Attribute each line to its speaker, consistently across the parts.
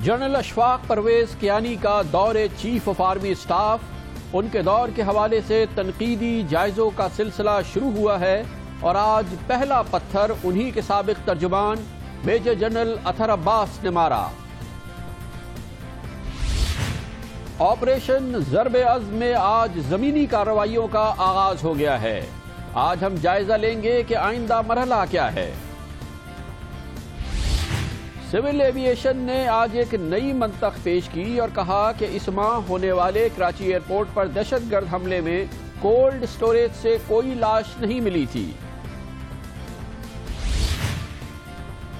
Speaker 1: General Ashfaq Pervez Kayani کا دور chief of army staff, ان کے دور کے حوالے سے تنقیدی جائزوں کا سلسلہ شروع ہوا ہے اور آج پہلا پتھر انہی کے سابق ترجمان میجر جنرل اطہر عباس نے مارا۔ آپریشن ضرب عزم میں آج زمینی کارروائیوں کا آغاز ہو گیا ہے۔ آج ہم جائزہ لیں گے کہ آئندہ مرحلہ کیا ہے۔ سول ایویشن نے آج ایک نئی منطق پیش کی اور کہا کہ اس ماہ ہونے والے کراچی ایئرپورٹ پر دہشت گرد حملے میں کولڈ سٹوریج سے کوئی لاش نہیں ملی تھی۔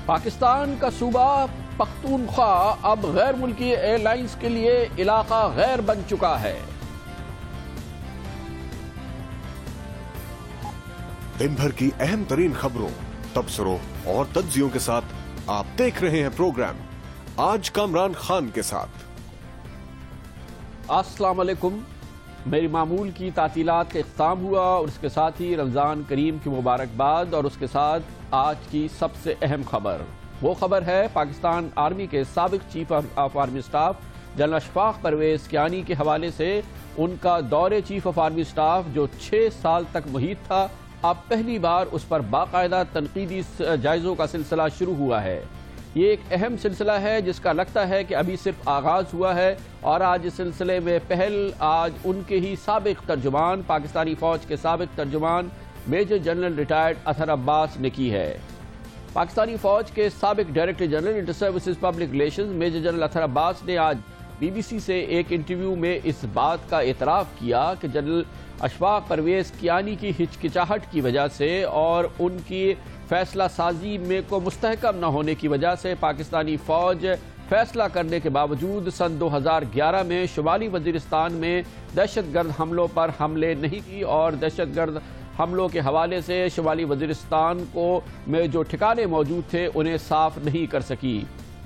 Speaker 1: پاکستان کا صوبہ پختونخوا اب غیر ملکی ایئر لائنز کے لیے علاقہ غیر بن چکا ہے۔
Speaker 2: دن بھر کی اہم ترین خبروں، تبصروں اور تجزیوں کے ساتھ آپ دیکھ رہے ہیں پروگرام آج کامران خان کے ساتھ۔
Speaker 1: السلام علیکم۔ میری معمول کی تعطیلات کا اختتام ہوا اور اس کے ساتھ ہی رمضان کریم کی مبارکباد، اور اس کے ساتھ آج کی سب سے اہم خبر، وہ خبر ہے پاکستان آرمی کے سابق chief of army staff general Ashfaq Pervez Kayani کے حوالے سے ان کا دور چیف آف آرمی اسٹاف جو 6 سال تک محیط تھا، اب پہلی بار اس پر باقاعدہ تنقیدی جائزوں کا سلسلہ شروع ہوا ہے۔ یہ ایک اہم سلسلہ ہے جس کا لگتا ہے کہ ابھی صرف آغاز ہوا ہے، اور آج اس سلسلے میں پہل آج ان کے ہی سابق ترجمان، پاکستانی فوج کے سابق ترجمان major general retired Athar Abbas نے کی ہے۔ پاکستانی فوج کے سابق director general inter services public relations major general Athar Abbas نے آج بی بی سی سے ایک انٹرویو میں اس بات کا اعتراف کیا کہ جنرل اشفاق پرویز کیانی کی ہچکچاہٹ کی وجہ سے اور ان کی فیصلہ سازی میں کو مستحکم نہ ہونے کی وجہ سے پاکستانی فوج فیصلہ کرنے کے باوجود سن 2011 میں شمالی وزیرستان میں دہشت گرد حملوں پر حملے نہیں کی، اور دہشت گرد حملوں کے حوالے سے شمالی وزیرستان میں جو ٹھکانے موجود تھے انہیں صاف نہیں کر سکی۔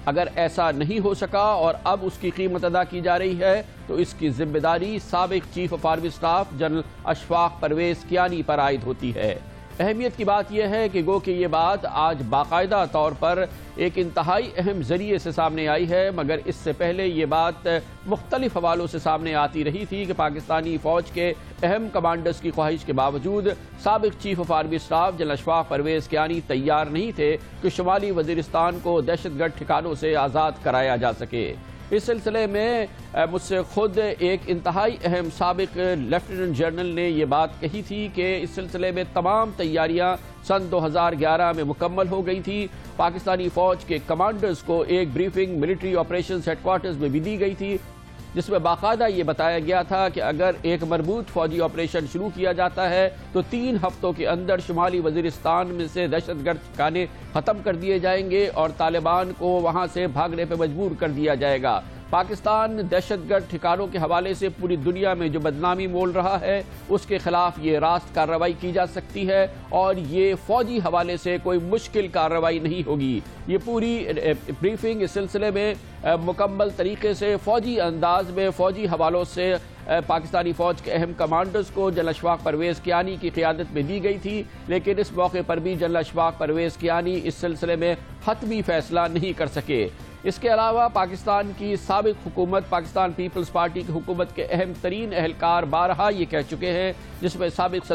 Speaker 1: اگر ایسا نہیں ہو سکا اور اب اس کی قیمت ادا کی جا رہی ہے تو اس کی ذمہ داری سابق chief of army staff general Ashfaq Pervez Kayani پر عائد ہوتی ہے۔ اہمیت کی بات یہ ہے کہ گو کہ یہ بات آج باقاعدہ طور پر ایک انتہائی اہم ذریعے سے سامنے آئی ہے، مگر اس سے پہلے یہ بات مختلف حوالوں سے سامنے آتی رہی تھی کہ پاکستانی فوج کے اہم کمانڈرز کی خواہش کے باوجود سابق chief of army staff general Ashfaq Pervez Kayani تیار نہیں تھے کہ شمالی وزیرستان کو دہشت گرد ٹھکانوں سے آزاد کرایا جا سکے۔ اس سلسلے میں مجھ سے خود ایک انتہائی اہم سابق لیفٹیننٹ جنرل نے یہ بات کہی تھی کہ اس سلسلے میں تمام تیاریاں سن 2011 میں مکمل ہو گئی تھی۔ پاکستانی فوج کے کمانڈرز کو ایک briefing military operations headquarters میں بھی دی گئی تھی، جس میں باقاعدہ یہ بتایا گیا تھا کہ اگر ایک مربوط فوجی آپریشن شروع کیا جاتا ہے تو 3 ہفتوں کے اندر شمالی وزیرستان میں سے دہشت گرد ٹھکانے ختم کر دیے جائیں گے اور طالبان کو وہاں سے بھاگنے پہ مجبور کر دیا جائے گا۔ پاکستان دہشت گرد ٹھکانوں کے حوالے سے پوری دنیا میں جو بدنامی مول رہا ہے اس کے خلاف یہ راست کارروائی کی جا سکتی ہے، اور یہ فوجی حوالے سے کوئی مشکل کارروائی نہیں ہوگی۔ یہ پوری بریفنگ اس سلسلے میں مکمل طریقے سے فوجی انداز میں فوجی حوالوں سے پاکستانی فوج کے اہم کمانڈرز کو جنرل اشفاق پرویز کیانی کی قیادت میں دی گئی تھی، لیکن اس موقع پر بھی جنرل اشفاق پرویز کیانی اس سلسلے میں حتمی فیصلہ نہیں کر سکے۔ اس کے علاوہ پاکستان کی سابق حکومت، پاکستان پیپلز پارٹی کی حکومت کے اہم ترین اہلکار بارہا یہ کہہ چکے ہیں، جس میں سابق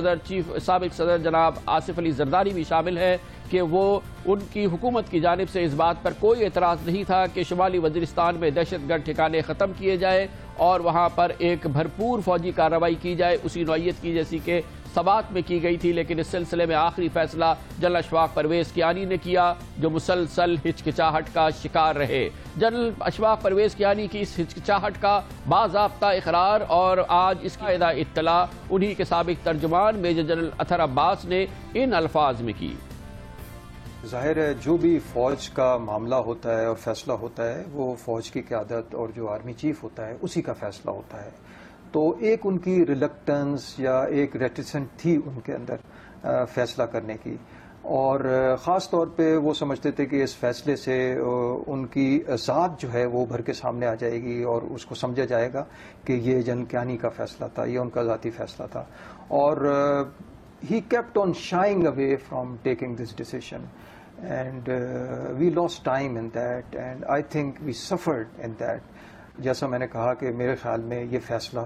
Speaker 1: صدر جناب آصف علی زرداری بھی شامل ہے، کہ وہ ان کی حکومت کی جانب سے اس بات پر کوئی اعتراض نہیں تھا کہ شمالی وزیرستان میں دہشت گرد ٹھکانے ختم کیے جائے اور وہاں پر ایک بھرپور فوجی کارروائی کی جائے اسی نوعیت کی جیسی کہ سبات میں کی گئی تھی، لیکن اس سلسلے میں آخری فیصلہ جنرل اشفاق پرویز کیانی نے کیا، جو مسلسل ہچکچاہٹ کا شکار رہے۔ جنرل اشفاق پرویز کیانی کی اس ہچکچاہٹ کا باضابطہ اقرار اور آج اس کی اطلاع انہی کے سابق ترجمان میجر جنرل اطہر عباس نے ان الفاظ میں کی۔
Speaker 3: ظاہر ہے جو بھی فوج کا معاملہ ہوتا ہے اور فیصلہ ہوتا ہے وہ فوج کی قیادت اور جو آرمی چیف ہوتا ہے اسی کا فیصلہ ہوتا ہے، تو ایک ان کی ریلکٹنس یا ایک ریٹیسنٹ تھی ان کے اندر فیصلہ کرنے کی، اور خاص طور پہ وہ سمجھتے تھے کہ اس فیصلے سے ان کی ذات جو ہے وہ بھر کے سامنے آ جائے گی اور اس کو سمجھا جائے گا کہ یہ جنرل کیانی کا فیصلہ تھا، یہ ان کا ذاتی فیصلہ تھا۔ اور he kept on shying away from taking this decision, and we lost time in that, and I think we suffered in that. جیسا میں نے کہا کہ میرے خیال میں یہ فیصلہ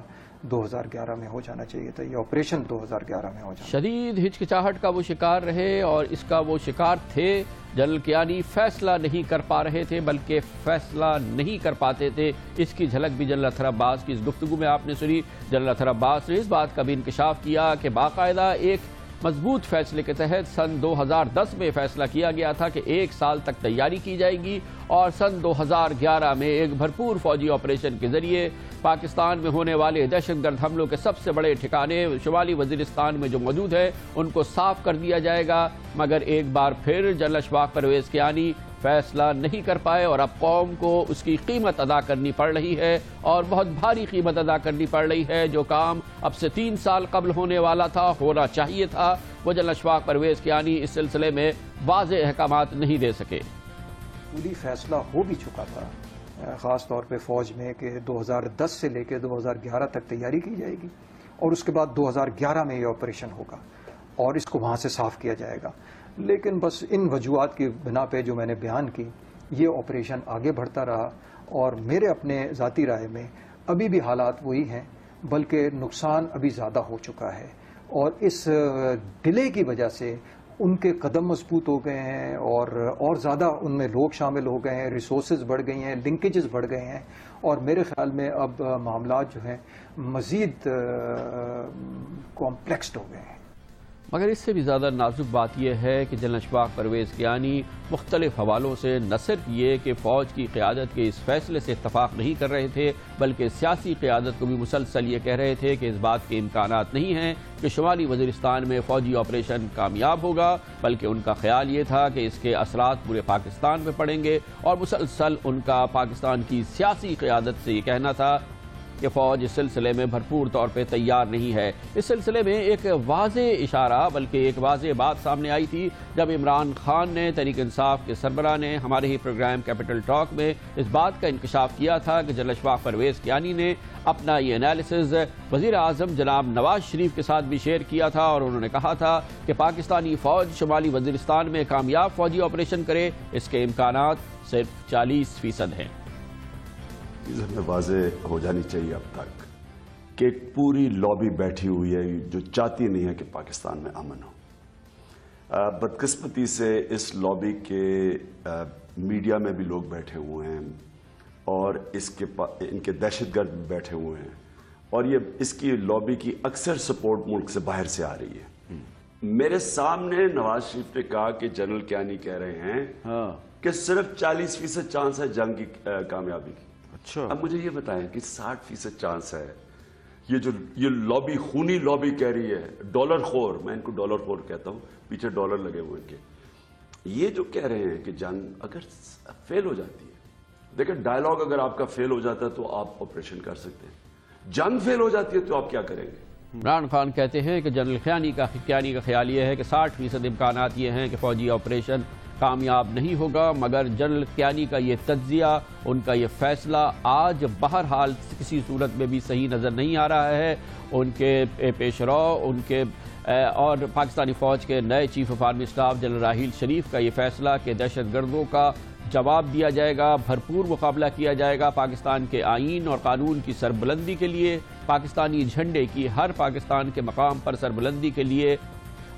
Speaker 3: 2011 میں ہو جانا چاہیے تھا، یہ آپریشن 2011 میں ہو جانا.
Speaker 1: شدید ہچکچاہٹ کا وہ شکار رہے اور اس کا وہ شکار تھے. جنرل کیانی فیصلہ نہیں کر پا رہے تھے بلکہ فیصلہ نہیں کر پاتے تھے. اس کی جھلک بھی جنرل اطہر عباس کی اس گفتگو میں آپ نے سنی. جنرل اطہر عباس نے اس بات کا بھی انکشاف کیا کہ باقاعدہ ایک مضبوط فیصلے کے تحت سن 2010 میں فیصلہ کیا گیا تھا کہ 1 سال تک تیاری کی جائے گی اور سن 2011 میں ایک بھرپور فوجی آپریشن کے ذریعے پاکستان میں ہونے والے دہشت گرد حملوں کے سب سے بڑے ٹھکانے شمالی وزیرستان میں جو موجود ہیں ان کو صاف کر دیا جائے گا. مگر ایک بار پھر جنرل اشفاق پرویز کیانی فیصلہ نہیں کر پائے اور اب قوم کو اس کی قیمت ادا کرنی پڑ رہی ہے اور بہت بھاری قیمت ادا کرنی پڑ رہی ہے. جو کام اب سے 3 سال قبل ہونے والا تھا، ہونا چاہیے تھا، وہ جنرل اشفاق پرویز کیانی اس سلسلے میں واضح احکامات نہیں دے سکے.
Speaker 3: پوری فیصلہ ہو بھی چکا تھا خاص طور پہ فوج میں کہ 2010 سے لے کے 2011 تک تیاری کی جائے گی اور اس کے بعد 2011 میں یہ آپریشن ہوگا اور اس کو وہاں سے صاف کیا جائے گا. لیکن بس ان وجوہات کی بنا پہ جو میں نے بیان کی، یہ آپریشن آگے بڑھتا رہا اور میرے اپنے ذاتی رائے میں ابھی بھی حالات وہی ہیں، بلکہ نقصان ابھی زیادہ ہو چکا ہے اور اس ڈیلے کی وجہ سے ان کے قدم مضبوط ہو گئے ہیں اور زیادہ ان میں لوگ شامل ہو گئے ہیں، ریسورسز بڑھ گئی ہیں، لنکیجز بڑھ گئے ہیں اور میرے خیال میں اب معاملات جو ہیں مزید کمپلیکسڈ ہو گئے ہیں.
Speaker 1: مگر اس سے بھی زیادہ نازک بات یہ ہے کہ جنرل اشفاق پرویز کیانی مختلف حوالوں سے نہ صرف یہ کہ فوج کی قیادت کے اس فیصلے سے اتفاق نہیں کر رہے تھے بلکہ سیاسی قیادت کو بھی مسلسل یہ کہہ رہے تھے کہ اس بات کے امکانات نہیں ہیں کہ شمالی وزیرستان میں فوجی آپریشن کامیاب ہوگا، بلکہ ان کا خیال یہ تھا کہ اس کے اثرات پورے پاکستان میں پڑیں گے اور مسلسل ان کا پاکستان کی سیاسی قیادت سے یہ کہنا تھا کہ فوج اس سلسلے میں بھرپور طور پہ تیار نہیں ہے. اس سلسلے میں ایک واضح اشارہ بلکہ ایک واضح بات سامنے آئی تھی جب عمران خان نے تحریک انصاف کے سربراہ نے ہمارے ہی پروگرام کیپٹل ٹاک میں اس بات کا انکشاف کیا تھا کہ جنرل اشفاق پرویز کیانی نے اپنا یہ انالیسز وزیر اعظم جناب نواز شریف کے ساتھ بھی شیئر کیا تھا اور انہوں نے کہا تھا کہ پاکستانی فوج شمالی وزیرستان میں کامیاب فوجی آپریشن کرے، اس کے امکانات صرف 40% ہیں.
Speaker 4: میں واضح ہو جانی چاہیے اب تک کہ ایک پوری لابی بیٹھی ہوئی ہے جو چاہتی نہیں ہے کہ پاکستان میں امن ہو. بدقسمتی سے اس لابی کے میڈیا میں بھی لوگ بیٹھے ہوئے ہیں اور ان کے دہشت گرد بھی بیٹھے ہوئے ہیں اور یہ اس کی لابی کی اکثر سپورٹ ملک سے باہر سے آ رہی ہے. میرے سامنے نواز شریف نے کہا کہ جنرل کیانی کہہ رہے ہیں کہ صرف 40% چانس ہے جنگ کی کامیابی کی. اب مجھے یہ بتائیں کہ 60% چانس ہے. یہ لابی خونی لابی کہہ رہی ہے، ڈالر خور، میں ان کو ڈالر خور کہتا ہوں، پیچھے ڈالر لگے ہوئے ان کے، یہ جو کہہ رہے ہیں کہ جنگ اگر فیل ہو جاتی ہے، دیکھیں ڈائلاگ اگر آپ کا فیل ہو جاتا ہے تو آپ آپریشن کر سکتے ہیں، جنگ فیل ہو جاتی ہے تو آپ کیا کریں گے؟
Speaker 1: عمران خان کہتے ہیں کہ جنرل کیانی کا خیال یہ ہے کہ 60% امکانات یہ ہیں کہ فوجی آپریشن کامیاب نہیں ہوگا، مگر جنرل کیانی کا یہ تجزیہ، ان کا یہ فیصلہ آج بہرحال کسی صورت میں بھی صحیح نظر نہیں آ رہا ہے. ان کے پیش رو ان کے اور پاکستانی فوج کے نئے chief of army staff general Raheel Sharif کا یہ فیصلہ کہ دہشت گردوں کا جواب دیا جائے گا، بھرپور مقابلہ کیا جائے گا، پاکستان کے آئین اور قانون کی سربلندی کے لیے، پاکستانی جھنڈے کی ہر پاکستان کے مقام پر سربلندی کے لیے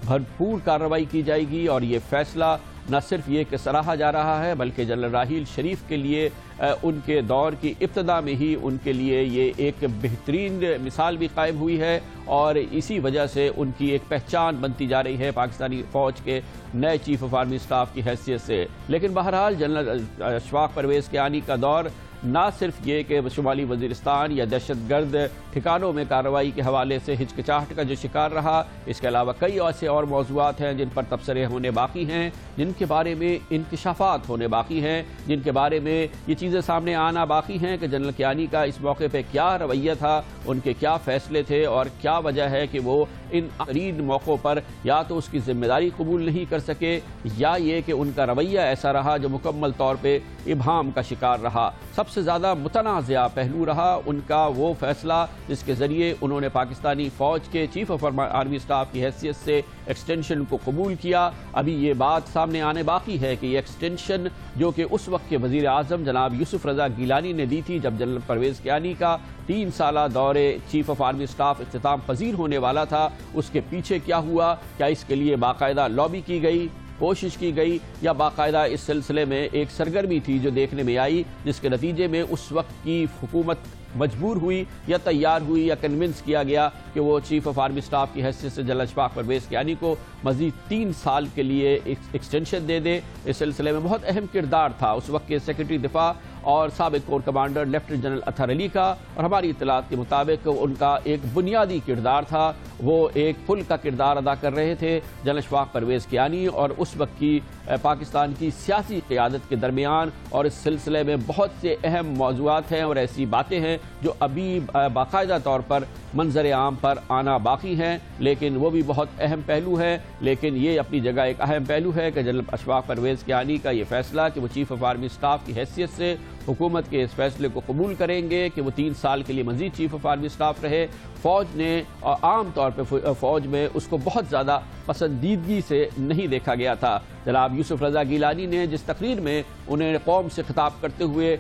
Speaker 1: بھرپور کارروائی کی جائے گی. اور یہ فیصلہ نہ صرف یہ کہ سراہا جا رہا ہے بلکہ جنرل راحیل شریف کے لیے ان کے دور کی ابتدا میں ہی ان کے لیے یہ ایک بہترین مثال بھی قائم ہوئی ہے اور اسی وجہ سے ان کی ایک پہچان بنتی جا رہی ہے پاکستانی فوج کے نئے چیف آف آرمی اسٹاف کی حیثیت سے. لیکن بہرحال جنرل اشفاق پرویز کیانی کا دور نہ صرف یہ کہ شمالی وزیرستان یا دہشت گرد ٹھکانوں میں کارروائی کے حوالے سے ہچکچاہٹ کا جو شکار رہا، اس کے علاوہ کئی ایسے اور موضوعات ہیں جن پر تبصرے ہونے باقی ہیں، جن کے بارے میں انکشافات ہونے باقی ہیں، جن کے بارے میں یہ چیزیں سامنے آنا باقی ہیں کہ جنرل کیانی کا اس موقع پہ کیا رویہ تھا، ان کے کیا فیصلے تھے اور کیا وجہ ہے کہ وہ ان آخرین موقعوں پر یا تو اس کی ذمہ داری قبول نہیں کر سکے یا یہ کہ ان کا رویہ ایسا رہا جو مکمل طور پہ ابہام کا شکار رہا. سب سے زیادہ متنازع پہلو رہا ان کا وہ فیصلہ جس کے ذریعے انہوں نے پاکستانی فوج کے چیف آف آرمی اسٹاف کی حیثیت سے ایکسٹینشن کو قبول کیا۔ ابھی یہ بات سامنے آنے باقی ہے کہ یہ ایکسٹینشن جو کہ اس وقت کے وزیر اعظم جناب یوسف رضا گیلانی نے دی تھی جب جنرل پرویز کیانی کا 3 سالہ دورے چیف آف آرمی اسٹاف اختتام پذیر ہونے والا تھا، اس کے پیچھے کیا ہوا؟ کیا اس کے لیے باقاعدہ لابی کی گئی، کوشش کی گئی، یا باقاعدہ اس سلسلے میں ایک سرگرمی تھی جو دیکھنے میں آئی جس کے نتیجے میں اس وقت کی حکومت مجبور ہوئی یا تیار ہوئی یا کنونس کیا گیا کہ وہ چیف آف آرمی اسٹاف کی حیثیت سے جنرل اشفاق پرویز کیانی کو مزید 3 سال کے لیے ایکسٹینشن دے دے۔ اس سلسلے میں بہت اہم کردار تھا اس وقت کے سیکرٹری دفاع اور سابق کور کمانڈر لیفٹیننٹ جنرل اطہر علی کا، اور ہماری اطلاعات کے مطابق ان کا ایک بنیادی کردار تھا، وہ ایک پل کا کردار ادا کر رہے تھے جنرل اشفاق پرویز کیانی اور اس وقت کی پاکستان کی سیاسی قیادت کے درمیان۔ اور اس سلسلے میں بہت سے اہم موضوعات ہیں اور ایسی باتیں ہیں جو ابھی باقاعدہ طور پر منظر عام پر آنا باقی ہیں، لیکن وہ بھی بہت اہم پہلو ہے۔ لیکن یہ اپنی جگہ ایک اہم پہلو ہے کہ جنرل اشفاق پرویز کیانی کا یہ فیصلہ کہ وہ چیف آف آرمی اسٹاف کی حیثیت سے حکومت کے اس فیصلے کو قبول کریں گے کہ وہ 3 سال کے لیے مزید چیف آف آرمی اسٹاف رہے، فوج نے اور عام طور پہ فوج میں اس کو بہت زیادہ پسندیدگی سے نہیں دیکھا گیا تھا۔ جناب یوسف رضا گیلانی نے جس تقریر میں انہیں قوم سے خطاب کرتے ہوئے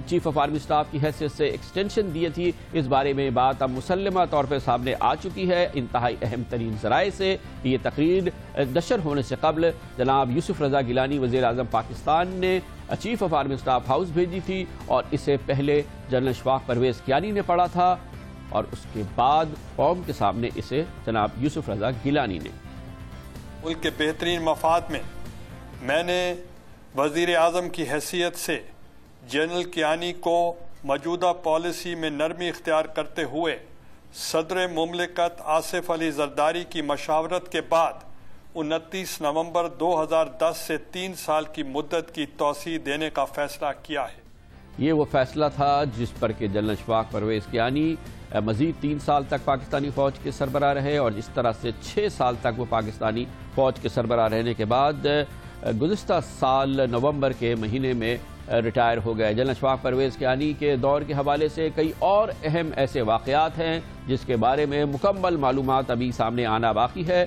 Speaker 1: چیف آف آرمی اسٹاف کی حیثیت سے ایکسٹینشن دی تھی، اس بارے میں بات اب مسلمہ طور پہ سامنے آ چکی ہے انتہائی اہم ترین ذرائع سے۔ یہ تقریر نشر ہونے سے قبل جناب یوسف رضا گیلانی وزیر اعظم پاکستان نے chief of army staff house بھیجی تھی اور اسے پہلے جنرل اشفاق پرویز کیانی نے پڑھا تھا اور اس کے بعد قوم کے سامنے اسے جناب یوسف رضا گیلانی نے۔
Speaker 5: ملک کے بہترین مفاد میں نے وزیر اعظم کی حیثیت سے جنرل کیانی کو موجودہ پالیسی میں نرمی اختیار کرتے ہوئے صدر مملکت آصف علی زرداری کی مشاورت کے بعد 29 نومبر 2010 سے 3 سال کی مدت کی توسیع دینے کا فیصلہ کیا ہے۔
Speaker 1: یہ وہ فیصلہ تھا جس پر کہ جنرل اشفاق پرویز کیانی مزید 3 سال تک پاکستانی فوج کے سربراہ رہے اور جس طرح سے 6 سال تک وہ پاکستانی فوج کے سربراہ رہنے کے بعد گزشتہ سال نومبر کے مہینے میں ریٹائر ہو گئے۔ جنرل اشفاق پرویز کیانی کے دور کے حوالے سے کئی اور اہم ایسے واقعات ہیں جس کے بارے میں مکمل معلومات ابھی سامنے آنا باقی ہے،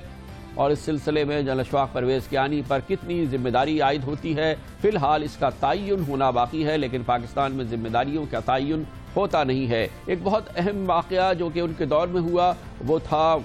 Speaker 1: اور اس سلسلے میں جنرل اشفاق پرویز کیانی پر کتنی ذمہ داری عائد ہوتی ہے فی الحال اس کا تعین ہونا باقی ہے، لیکن پاکستان میں ذمہ داریوں کا تعین ہوتا نہیں ہے۔ ایک بہت اہم واقعہ جو کہ ان کے دور میں ہوا وہ تھا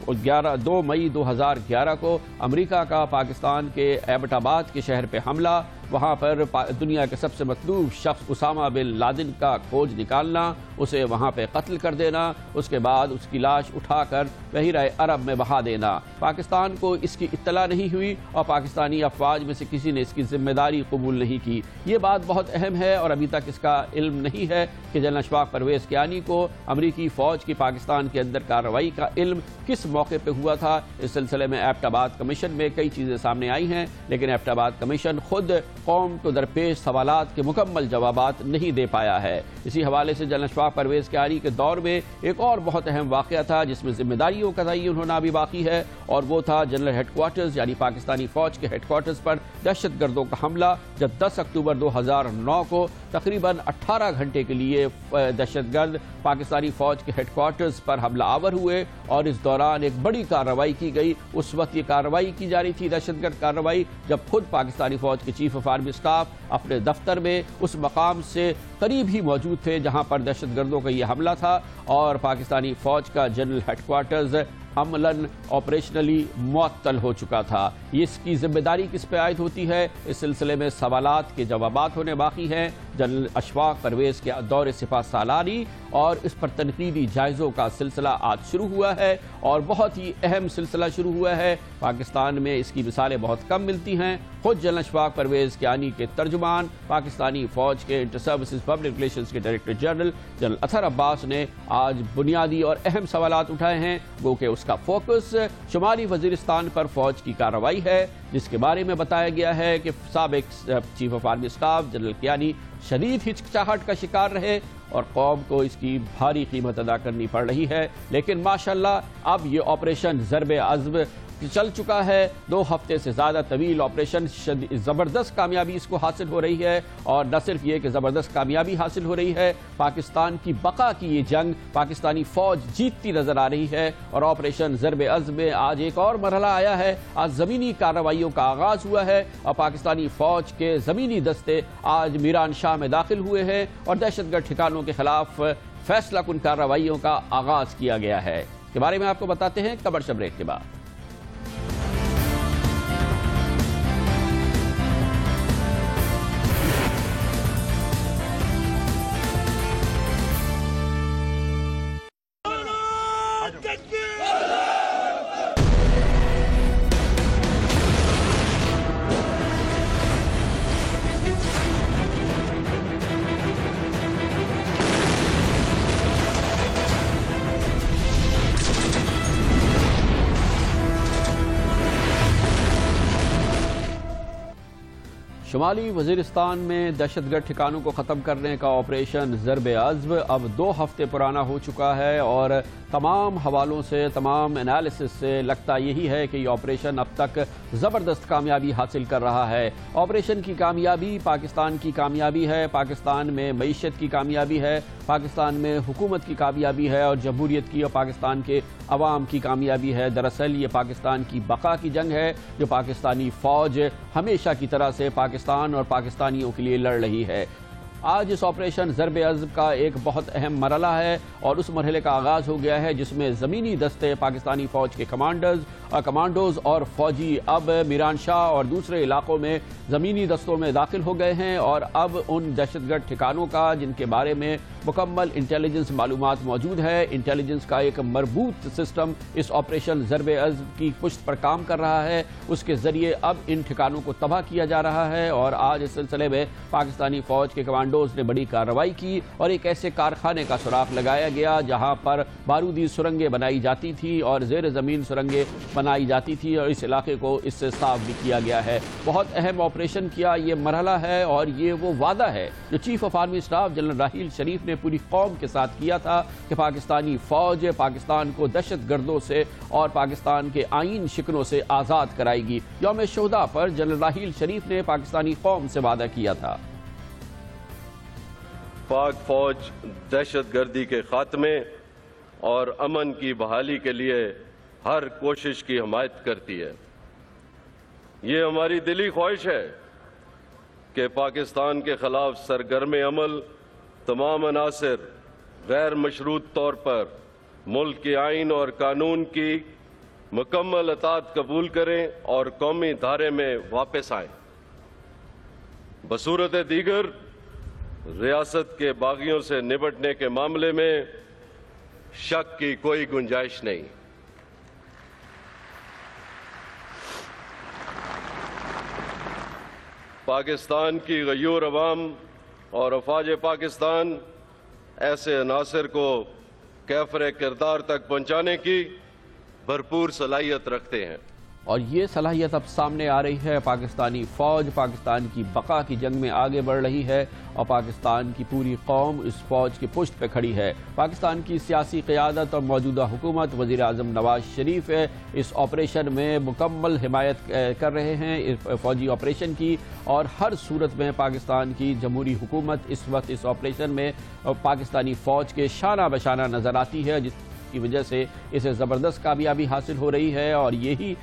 Speaker 1: 2 مئی 2011 کو امریکہ کا پاکستان کے ایبٹ آباد کے شہر پہ حملہ، وہاں پر دنیا کے سب سے مطلوب شخص اسامہ بن لادن کا کھوج نکالنا، اسے وہاں پہ قتل کر دینا، اس کے بعد اس کی لاش اٹھا کر بحیرہ عرب میں بہا دینا۔ پاکستان کو اس کی اطلاع نہیں ہوئی اور پاکستانی افواج میں سے کسی نے اس کی ذمہ داری قبول نہیں کی۔ یہ بات بہت اہم ہے اور ابھی تک اس کا علم نہیں ہے کہ جنرل اشفاق پرویز کیانی کو امریکی فوج کی پاکستان کے اندر کارروائی کا علم کس موقع پہ ہوا تھا۔ اس سلسلے میں ایبٹ آباد کمیشن میں کئی چیزیں سامنے آئی ہیں، لیکن ایبٹ آباد کمیشن خود قوم کو درپیش سوالات کے مکمل جوابات نہیں دے پایا ہے۔ اسی حوالے سے جنرل اشفاق پرویز کیانی کے دور میں ایک اور بہت اہم واقعہ تھا جس میں ذمہ داریوں کا تعین ہونا بھی باقی ہے، اور وہ تھا جنرل ہیڈ کوارٹرز یعنی پاکستانی فوج کے ہیڈ کوارٹرز پر دہشت گردوں کا حملہ، جب 10 اکتوبر 2009 کو تقریباً 18 گھنٹے کے لیے دہشت گرد پاکستانی فوج کے ہیڈ کوارٹرز پر حملہ آور ہوئے اور اس دوران ایک بڑی کارروائی کی گئی۔ اس وقت یہ کارروائی کی جا رہی تھی دہشت گرد کارروائی جب خود پاکستانی فوج کے چیف آف آرمی اسٹاف اپنے دفتر میں اس مقام سے قریب ہی موجود تھے جہاں پر دہشت گردوں کا یہ حملہ تھا، اور پاکستانی فوج کا جنرل ہیڈ کوارٹرز عملاً آپریشنلی معطل ہو چکا تھا۔ یہ اس کی ذمہ داری کس پہ عائد ہوتی ہے؟ اس سلسلے میں سوالات کے جوابات ہونے باقی ہیں۔ جنرل اشفاق پرویز کے دور سپاہ سالاری اور اس پر تنقیدی جائزوں کا سلسلہ آج شروع ہوا ہے اور بہت ہی اہم سلسلہ شروع ہوا ہے۔ پاکستان میں اس کی مثالیں بہت کم ملتی ہیں۔ خود جنرل اشفاق پرویز کیانی کے ترجمان پاکستانی فوج کے انٹر سروسز پبلک ریلیشنز کے director general general Athar Abbas نے آج بنیادی اور اہم سوالات اٹھائے ہیں، گو کہ اس کا فوکس شمالی وزیرستان پر فوج کی کارروائی ہے، جس کے بارے میں بتایا گیا ہے کہ سابق chief of army staff general Kayani شدید ہچکچاہٹ کا شکار رہے اور قوم کو اس کی بھاری قیمت ادا کرنی پڑ رہی ہے، لیکن ماشاءاللہ اب یہ آپریشن ضرب عزم چل چکا ہے 2 ہفتے سے زیادہ طویل آپریشن، زبردست کامیابی اس کو حاصل ہو رہی ہے، اور نہ صرف یہ کہ زبردست کامیابی حاصل ہو رہی ہے، پاکستان کی بقا کی یہ جنگ پاکستانی فوج جیتتی نظر آ رہی ہے، اور آپریشن ضرب عزم میں آج ایک اور مرحلہ آیا ہے۔ آج زمینی کارروائیوں کا آغاز ہوا ہے، اور پاکستانی فوج کے زمینی دستے آج میران شاہ میں داخل ہوئے ہیں، اور دہشت گرد ٹھکانوں کے خلاف فیصلہ کن کارروائیوں کا آغاز کیا گیا ہے۔ اس کے بارے میں آپ کو بتاتے ہیں کمرشل بریک کے بعد۔ شمالی وزیرستان میں دہشت گرد ٹھکانوں کو ختم کرنے کا آپریشن ضرب عزم اب 2 ہفتے پرانا ہو چکا ہے، اور تمام حوالوں سے، تمام انالیسس سے لگتا یہی ہے کہ یہ آپریشن اب تک زبردست کامیابی حاصل کر رہا ہے۔ آپریشن کی کامیابی پاکستان کی کامیابی ہے، پاکستان میں معیشت کی کامیابی ہے، پاکستان میں حکومت کی کامیابی ہے، اور جمہوریت کی اور پاکستان کے عوام کی کامیابی ہے۔ دراصل یہ پاکستان کی بقا کی جنگ ہے، جو پاکستانی فوج ہمیشہ کی طرح سے پاکستان اور پاکستانیوں کے لیے لڑ رہی ہے۔ آج اس آپریشن ضرب عزم کا ایک بہت اہم مرحلہ ہے، اور اس مرحلے کا آغاز ہو گیا ہے جس میں زمینی دستے پاکستانی فوج کے کمانڈوز اور فوجی اب میران شاہ اور دوسرے علاقوں میں زمینی دستوں میں داخل ہو گئے ہیں، اور اب ان دہشت گرد ٹھکانوں کا جن کے بارے میں مکمل انٹیلیجنس معلومات موجود ہے، انٹیلیجنس کا ایک مربوط سسٹم اس آپریشن ضرب عزم کی پشت پر کام کر رہا ہے، اس کے ذریعے اب ان ٹھکانوں کو تباہ کیا جا رہا ہے۔ اور آج اس سلسلے میں پاکستانی فوج کے کمانڈوز نے بڑی کارروائی کی، اور ایک ایسے کارخانے کا سراغ لگایا گیا جہاں پر بارودی سرنگیں بنائی جاتی تھی اور زیر زمین سرنگیں بنائی جاتی تھی، اور اس علاقے کو اس سے صاف بھی کیا گیا ہے۔ بہت اہم آپریشن کیا یہ مرحلہ ہے، اور یہ وہ وعدہ ہے جو chief of army staff general Raheel Sharif نے پوری قوم کے ساتھ کیا تھا کہ پاکستانی فوج پاکستان کو دہشت گردوں سے اور پاکستان کے آئین شکنوں سے آزاد کرائے گی۔ یوم شہداء پر جنرل راحیل شریف نے پاکستانی قوم سے وعدہ کیا تھا۔
Speaker 6: پاک فوج دہشت گردی کے خاتمے اور امن کی بحالی کے لیے ہر کوشش کی حمایت کرتی ہے۔ یہ ہماری دلی خواہش ہے کہ پاکستان کے خلاف سرگرم عمل تمام عناصر غیر مشروط طور پر ملک کے آئین اور قانون کی مکمل اطاعت قبول کریں اور قومی دھارے میں واپس آئیں۔ بصورت دیگر ریاست کے باغیوں سے نمٹنے کے معاملے میں شک کی کوئی گنجائش نہیں۔ پاکستان کی غیور عوام اور افواج پاکستان ایسے عناصر کو کیفر کردار تک پہنچانے کی بھرپور صلاحیت رکھتے ہیں،
Speaker 1: اور یہ صلاحیت اب سامنے آ رہی ہے۔ پاکستانی فوج پاکستان کی بقا کی جنگ میں آگے بڑھ رہی ہے، اور پاکستان کی پوری قوم اس فوج کی پشت پہ کھڑی ہے۔ پاکستان کی سیاسی قیادت اور موجودہ حکومت وزیر اعظم نواز شریف اس آپریشن میں مکمل حمایت کر رہے ہیں فوجی آپریشن کی، اور ہر صورت میں پاکستان کی جمہوری حکومت اس وقت اس آپریشن میں پاکستانی فوج کے شانہ بشانہ نظر آتی ہے، جس کی وجہ سے اسے زبردست کامیابی حاصل ہو رہی ہے۔ اور یہی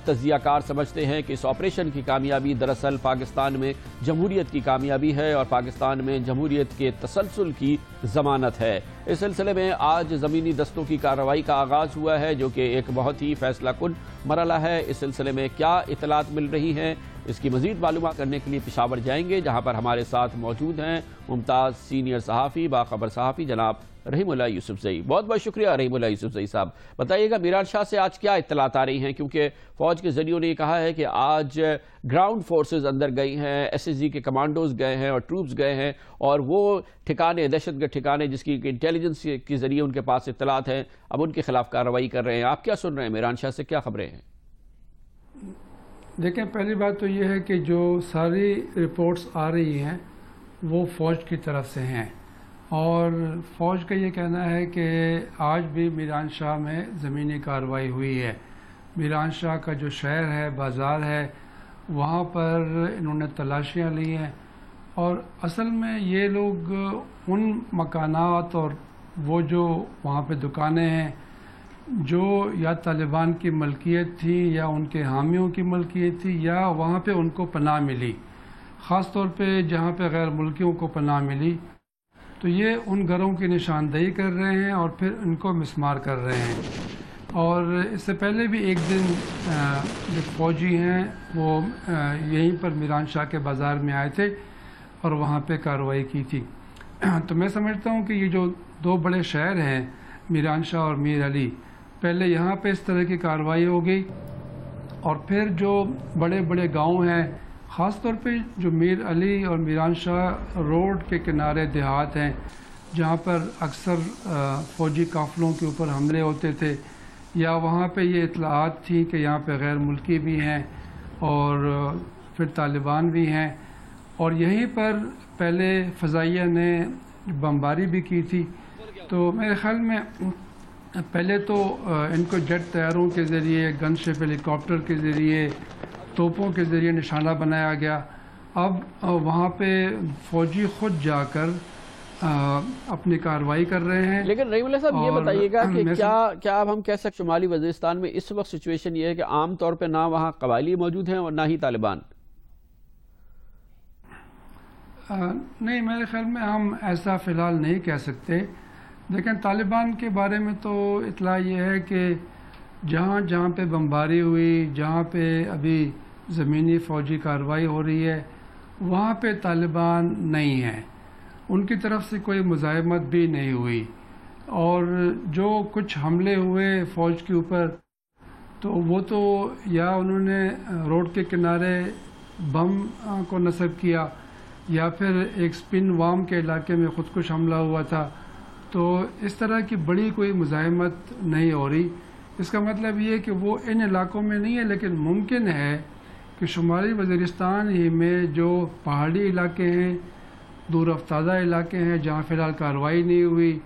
Speaker 1: تجزیہ کار سمجھتے ہیں کہ اس آپریشن کی کامیابی دراصل پاکستان میں جمہوریت کی کامیابی ہے، اور پاکستان میں جمہوریت کے تسلسل کی ضمانت ہے۔ اس سلسلے میں آج زمینی دستوں کی کارروائی کا آغاز ہوا ہے، جو کہ ایک بہت ہی فیصلہ کن مرحلہ ہے۔ اس سلسلے میں کیا اطلاعات مل رہی ہیں، اس کی مزید معلومات کرنے کے لیے پشاور جائیں گے، جہاں پر ہمارے ساتھ موجود ہیں ممتاز سینئر صحافی، باخبر صحافی جناب رحیم اللہ یوسف زئی۔ بہت بہت شکریہ رحیم اللہ یوسف زئی صاحب۔ بتائیے گا میران شاہ سے آج کیا اطلاعات آ رہی ہیں، کیونکہ فوج کے ذریعوں نے یہ کہا ہے کہ آج گراؤنڈ فورسز اندر گئی ہیں، ایس ایس جی کے کمانڈوز گئے ہیں اور ٹروپس گئے ہیں، اور وہ ٹھکانے دہشت گرد ٹھکانے جس کی انٹیلیجنس کے ذریعے ان کے پاس اطلاعات ہیں، اب ان کے خلاف کارروائی کر رہے ہیں۔ آپ کیا سن رہے ہیں، میران شاہ سے کیا خبریں ہیں؟
Speaker 7: دیکھیں، پہلی بات تو یہ ہے کہ جو ساری رپورٹس آ رہی ہیں وہ فوج کی طرف سے ہیں، اور فوج کا یہ کہنا ہے کہ آج بھی میران شاہ میں زمینی کارروائی ہوئی ہے۔ میران شاہ کا جو شہر ہے، بازار ہے، وہاں پر انہوں نے تلاشیاں لی ہیں، اور اصل میں یہ لوگ ان مکانات اور وہ جو وہاں پہ دکانیں ہیں جو یا طالبان کی ملکیت تھی یا ان کے حامیوں کی ملکیت تھی یا وہاں پہ ان کو پناہ ملی، خاص طور پہ جہاں پہ غیر ملکیوں کو پناہ ملی، تو یہ ان گھروں کی نشاندہی کر رہے ہیں اور پھر ان کو مسمار کر رہے ہیں۔ اور اس سے پہلے بھی ایک دن جو فوجی ہیں وہ یہیں پر میران شاہ کے بازار میں آئے تھے اور وہاں پہ کارروائی کی تھی۔ تو میں سمجھتا ہوں کہ یہ جو دو بڑے شہر ہیں میران شاہ اور میر علی، پہلے یہاں پہ اس طرح کی کارروائی ہو گئی، اور پھر جو بڑے بڑے گاؤں ہیں، خاص طور پہ جو میر علی اور میران شاہ روڈ کے کنارے دیہات ہیں جہاں پر اکثر فوجی قافلوں کے اوپر حملے ہوتے تھے، یا وہاں پہ یہ اطلاعات تھیں کہ یہاں پہ غیر ملکی بھی ہیں اور پھر طالبان بھی ہیں، اور یہیں پر پہلے فضائیہ نے بمباری بھی کی تھی۔ تو میرے خیال میں پہلے تو ان کو جیٹ طیاروں کے ذریعے، گن شپ ہیلی کاپٹر کے ذریعے، توپوں کے ذریعے نشانہ بنایا گیا۔ اب وہاں پہ فوجی خود جا کر اپنی کارروائی کر رہے ہیں۔
Speaker 1: لیکن رحیم اللہ صاحب یہ بتائیے گا کہ کیا اب ہم کہہ سکتے شمالی وزیرستان میں اس وقت سچویشن یہ ہے کہ عام طور پہ نہ وہاں قبائلی موجود ہیں اور نہ ہی طالبان؟
Speaker 7: نہیں، میرے خیال میں ہم ایسا فی الحال نہیں کہہ سکتے، لیکن طالبان کے بارے میں تو اطلاع یہ ہے کہ جہاں جہاں پہ بمباری ہوئی، جہاں پہ ابھی زمینی فوجی کارروائی ہو رہی ہے، وہاں پہ طالبان نہیں ہیں، ان کی طرف سے کوئی مزاحمت بھی نہیں ہوئی، اور جو کچھ حملے ہوئے فوج کے اوپر تو وہ تو یا انہوں نے روڈ کے کنارے بم کو نصب کیا، یا پھر ایک سپن وام کے علاقے میں خودکش حملہ ہوا تھا، تو اس طرح کی بڑی کوئی مزاحمت نہیں ہو رہی۔ اس کا مطلب یہ کہ وہ ان علاقوں میں نہیں ہے، لیکن ممکن ہے کہ شمالی وزیرستان ہی میں جو پہاڑی علاقے ہیں، دور افتادہ علاقے ہیں جہاں فی الحال کارروائی نہیں ہوئی،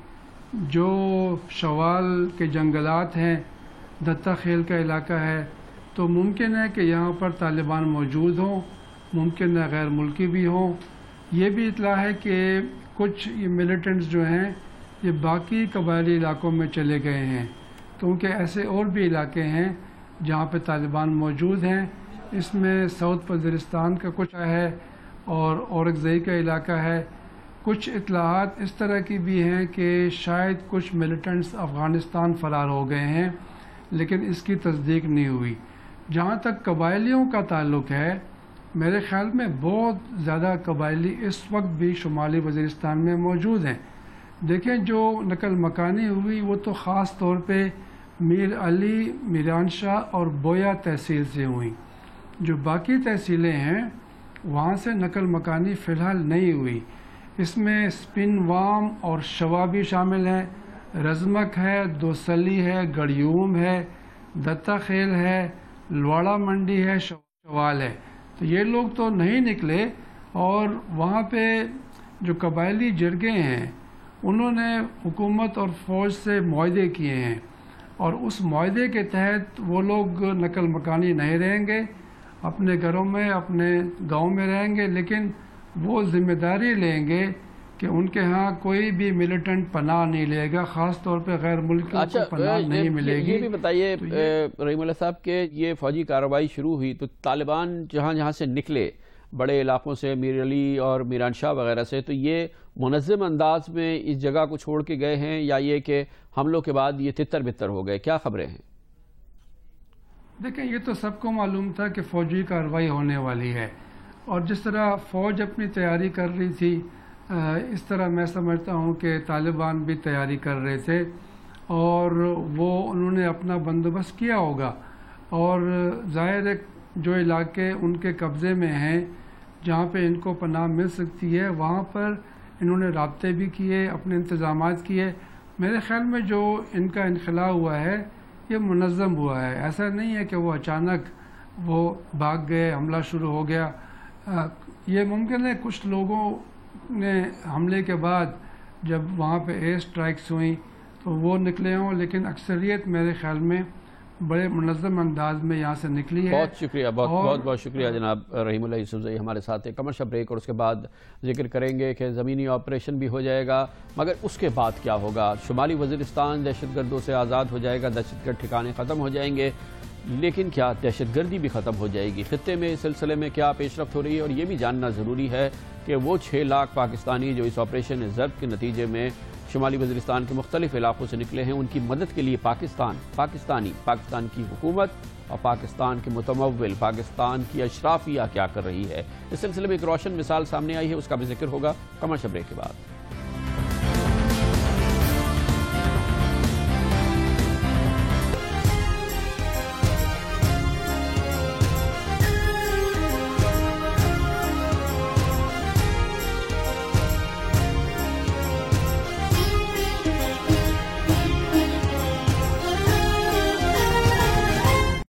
Speaker 7: جو شوال کے جنگلات ہیں، دتا خیل کا علاقہ ہے، تو ممکن ہے کہ یہاں پر طالبان موجود ہوں، ممکن ہے غیر ملکی بھی ہوں۔ یہ بھی اطلاع ہے کہ کچھ یہ ملیٹنٹس جو ہیں یہ باقی قبائلی علاقوں میں چلے گئے ہیں، کیونکہ ایسے اور بھی علاقے ہیں جہاں پہ طالبان موجود ہیں۔ اس میں ساؤتھ وزیرستان کا کچھ ہے اور اورکزئی کا علاقہ ہے۔ کچھ اطلاعات اس طرح کی بھی ہیں کہ شاید کچھ ملیٹنٹس افغانستان فرار ہو گئے ہیں، لیکن اس کی تصدیق نہیں ہوئی۔ جہاں تک قبائلیوں کا تعلق ہے، میرے خیال میں بہت زیادہ قبائلی اس وقت بھی شمالی وزیرستان میں موجود ہیں۔ دیکھیں جو نقل مکانی ہوئی وہ تو خاص طور پہ میر علی، میران شاہ اور بویا تحصیل سے ہوئی۔ جو باقی تحصیلیں ہیں وہاں سے نقل مکانی فی الحال نہیں ہوئی۔ اس میں سپن وام اور شوا بھی شامل ہیں، رزمک ہے، دوسلی ہے، گڑیوم ہے، دتا خیل ہے، لواڑا منڈی ہے، شوال ہے۔ تو یہ لوگ تو نہیں نکلے، اور وہاں پہ جو قبائلی جرگے ہیں انہوں نے حکومت اور فوج سے معاہدے کیے ہیں، اور اس معاہدے کے تحت وہ لوگ نقل مکانی نہیں رہیں گے، اپنے گھروں میں، اپنے گاؤں میں رہیں گے، لیکن وہ ذمہ داری لیں گے کہ ان کے ہاں کوئی بھی ملیٹنٹ پناہ نہیں لے گا، خاص طور پہ غیر ملکیوں کو پناہ نہیں ملے گی۔
Speaker 1: یہ بھی بتائیے رحیم اللہ صاحب کہ یہ فوجی کارروائی شروع ہوئی تو طالبان جہاں جہاں سے نکلے، بڑے علاقوں سے، میر علی اور میران شاہ وغیرہ سے، تو یہ منظم انداز میں اس جگہ کو چھوڑ کے گئے ہیں، یا یہ کہ حملوں کے بعد یہ تتر بتر ہو گئے؟ کیا خبریں ہیں؟
Speaker 7: دیکھیں، یہ تو سب کو معلوم تھا کہ فوجی کارروائی ہونے والی ہے، اور جس طرح فوج اپنی تیاری کر رہی تھی، اس طرح میں سمجھتا ہوں کہ طالبان بھی تیاری کر رہے تھے، اور وہ انہوں نے اپنا بندوبست کیا ہوگا، اور ظاہر ہے جو علاقے ان کے قبضے میں ہیں جہاں پہ ان کو پناہ مل سکتی ہے وہاں پر انہوں نے رابطے بھی کیے، اپنے انتظامات کیے۔ میرے خیال میں جو ان کا انخلاء ہوا ہے یہ منظم ہوا ہے، ایسا نہیں ہے کہ وہ اچانک وہ بھاگ گئے، حملہ شروع ہو گیا۔ یہ ممکن ہے کچھ لوگوں نے حملے کے بعد جب وہاں پہ ایئر اسٹرائکس ہوئیں تو وہ نکلے ہوں، لیکن اکثریت میرے خیال میں بڑے منظم انداز میں یہاں سے نکلی ہے.
Speaker 1: بہت شکریہ، بہت شکریہ جناب رحیم اللہ یوسفزئی ہمارے ساتھ. ایک کمرشل بریک اور اس کے بعد ذکر کریں گے کہ زمینی آپریشن بھی ہو جائے گا، مگر اس کے بعد کیا ہوگا؟ شمالی وزیرستان دہشت گردوں سے آزاد ہو جائے گا، دہشت گرد ٹھکانے ختم ہو جائیں گے، لیکن کیا دہشت گردی بھی ختم ہو جائے گی؟ خطے میں اس سلسلے میں کیا پیش رفت ہو رہی ہے؟ اور یہ بھی جاننا ضروری ہے کہ وہ 6 لاکھ پاکستانی جو اس آپریشن ضرب کے نتیجے میں شمالی وزیرستان کے مختلف علاقوں سے نکلے ہیں، ان کی مدد کے لیے پاکستان کی حکومت اور پاکستان کے متمول پاکستان کی اشرافیہ کیا کر رہی ہے؟ اس سلسلے میں ایک روشن مثال سامنے آئی ہے، اس کا بھی ذکر ہوگا کمرشل بریک کے بعد.